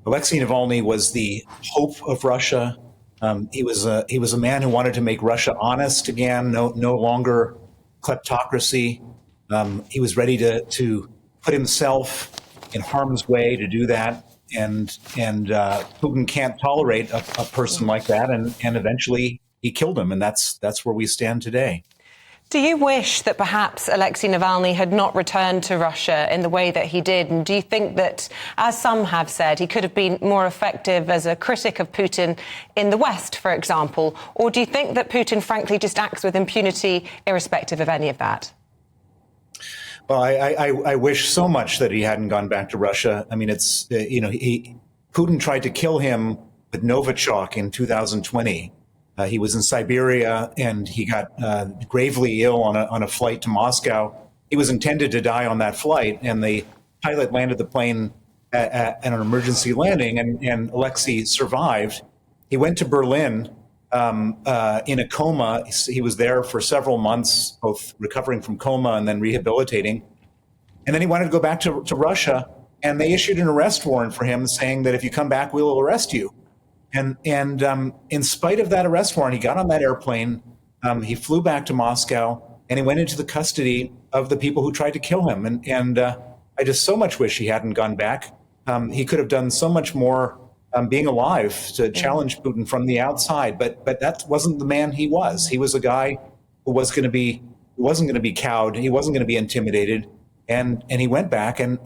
Alexei Navalny was the hope of Russia. He was a man who wanted to make Russia honest again, no longer kleptocracy. He was ready to put himself in harm's way to do that, and Putin can't tolerate a person like that, and eventually he killed him, and that's where we stand today. Do you wish that perhaps Alexei Navalny had not returned to Russia in the way that he did? And do you think that, as some have said, he could have been more effective as a critic of Putin in the West, for example? Or do you think that Putin, frankly, just acts with impunity irrespective of any of that? Well, I wish so much that he hadn't gone back to Russia. I mean, it's, Putin tried to kill him with Novichok in 2020. He was in Siberia and he got gravely ill on a flight to Moscow. He was intended to die on that flight, and the pilot landed the plane at an emergency landing, and Alexei survived. He went to Berlin in a coma. He was there for several months, both recovering from coma and then rehabilitating. And then he wanted to go back to Russia, and they issued an arrest warrant for him saying that if you come back, we will arrest you. And in spite of that arrest warrant, he got on that airplane, he flew back to Moscow, and he went into the custody of the people who tried to kill him. And I just so much wish he hadn't gone back. He could have done so much more being alive to challenge Putin from the outside. But that wasn't the man he was. He was a guy who wasn't going to be cowed. He wasn't going to be intimidated. And he went back, and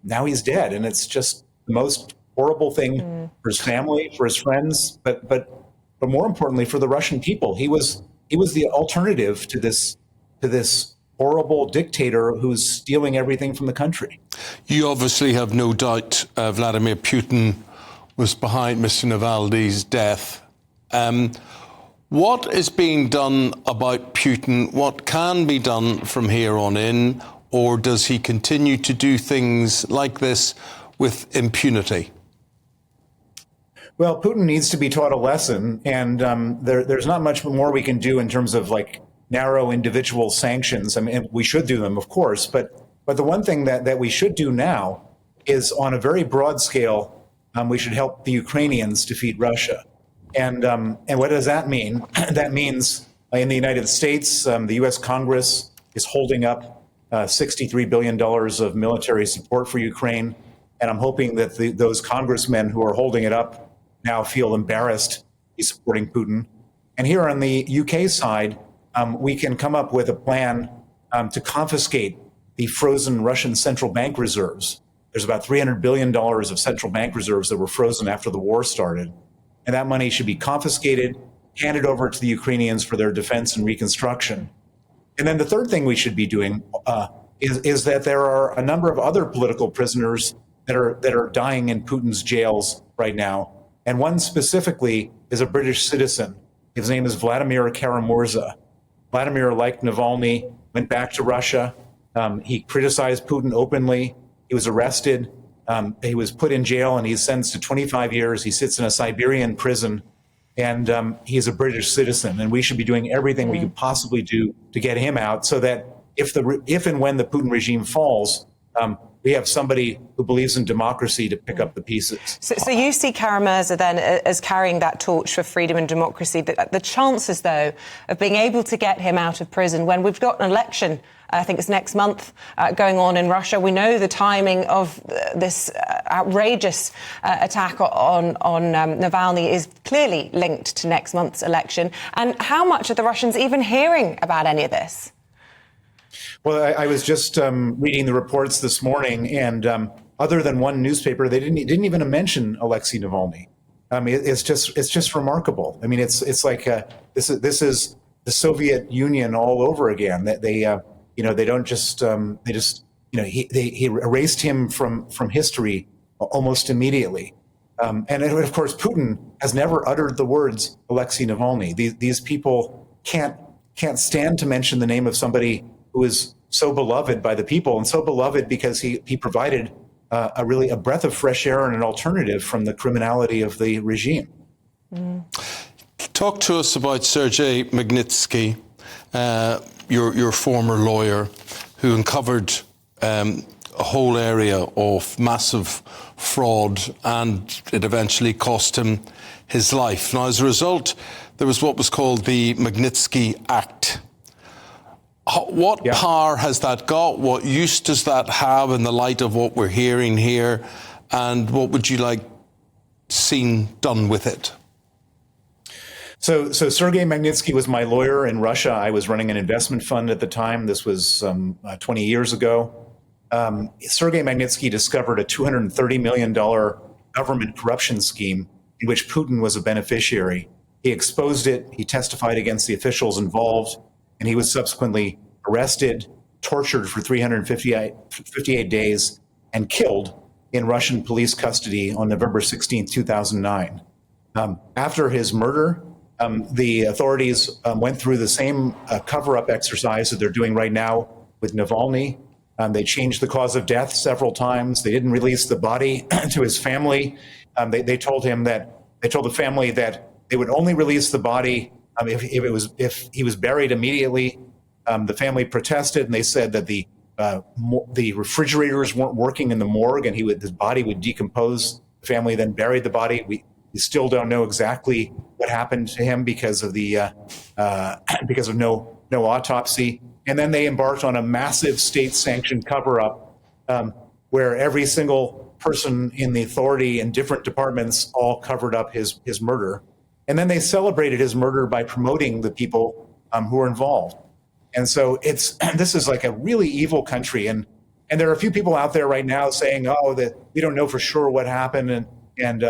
now he's dead. And it's just the most horrible thing for his family, for his friends, but more importantly for the Russian people. He was the alternative to this horrible dictator who's stealing everything from the country. You obviously have no doubt Vladimir Putin was behind Mr. Navalny's death. What is being done about Putin? What can be done from here on in? Or does he continue to do things like this with impunity? Well, Putin needs to be taught a lesson, and there's not much more we can do in terms of like narrow individual sanctions. I mean, we should do them, of course, but the one thing that we should do now is, on a very broad scale, we should help the Ukrainians defeat Russia. And what does that mean? That means in the United States, the U.S. Congress is holding up $63 billion of military support for Ukraine, and I'm hoping that those congressmen who are holding it up now feel embarrassed to be supporting Putin. And here on the UK side, we can come up with a plan to confiscate the frozen Russian central bank reserves. There's about $300 billion of central bank reserves that were frozen after the war started. And that money should be confiscated, handed over to the Ukrainians for their defense and reconstruction. And then the third thing we should be doing is that there are a number of other political prisoners that are dying in Putin's jails right now. And one specifically is a British citizen. His name is Vladimir Kara-Murza. Vladimir, like Navalny, went back to Russia. He criticized Putin openly. He was arrested. He was put in jail, and he's sentenced to 25 years. He sits in a Siberian prison, and he's a British citizen. And we should be doing everything we could possibly do to get him out, so that if and when the Putin regime falls, we have somebody who believes in democracy to pick up the pieces. So you see Kara-Murza then as carrying that torch for freedom and democracy. The chances, though, of being able to get him out of prison when we've got an election, I think it's next month, going on in Russia. We know the timing of this outrageous attack on Navalny is clearly linked to next month's election. And how much are the Russians even hearing about any of this? Well, I was just reading the reports this morning, and other than one newspaper, they didn't even mention Alexei Navalny. I mean, it's just remarkable. I mean, it's like this is the Soviet Union all over again. That they don't just he erased him from history almost immediately. And of course, Putin has never uttered the words Alexei Navalny. These people can't stand to mention the name of somebody who is so beloved by the people, and so beloved because he provided a breath of fresh air and an alternative from the criminality of the regime. Talk to us about Sergey Magnitsky, your former lawyer, who uncovered a whole area of massive fraud, and it eventually cost him his life. Now, as a result, there was what was called the Magnitsky Act. What power has that got? What use does that have in the light of what we're hearing here? And what would you like seen done with it? So Sergey Magnitsky was my lawyer in Russia. I was running an investment fund at the time. This was 20 years ago. Sergey Magnitsky discovered a $230 million government corruption scheme in which Putin was a beneficiary. He exposed it, he testified against the officials involved, and he was subsequently arrested, tortured for 358 days, and killed in Russian police custody on November 16, 2009. After his murder, the authorities went through the same cover-up exercise that they're doing right now with Navalny. They changed the cause of death several times. They didn't release the body to his family. They told the family that they would only release the body if he was buried immediately. The family protested, and they said that the refrigerators weren't working in the morgue, and his body would decompose. The family then buried the body. We still don't know exactly what happened to him because of no autopsy. And then they embarked on a massive state-sanctioned cover-up where every single person in the authority in different departments all covered up his murder. And then they celebrated his murder by promoting the people who were involved. And so this is like a really evil country. And there are a few people out there right now saying, oh, that we don't know for sure what happened. And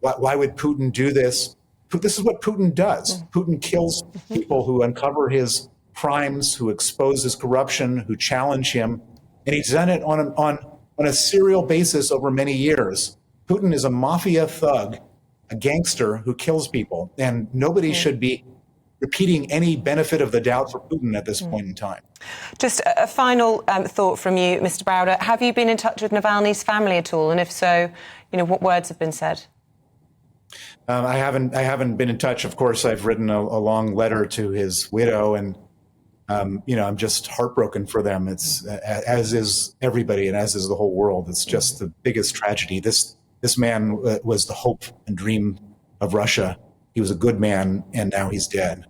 why would Putin do this? This is what Putin does. Putin kills people who uncover his crimes, who expose his corruption, who challenge him. And he's done it on a serial basis over many years. Putin is a mafia thug, a gangster who kills people. And nobody should be repeating any benefit of the doubt for Putin at this point in time. Just a final thought from you, Mr. Browder. Have you been in touch with Navalny's family at all? And if so, what words have been said? I haven't been in touch. Of course, I've written a long letter to his widow, and I'm just heartbroken for them. It's as is everybody, and as is the whole world. It's just the biggest tragedy. This man was the hope and dream of Russia. He was a good man, and now he's dead.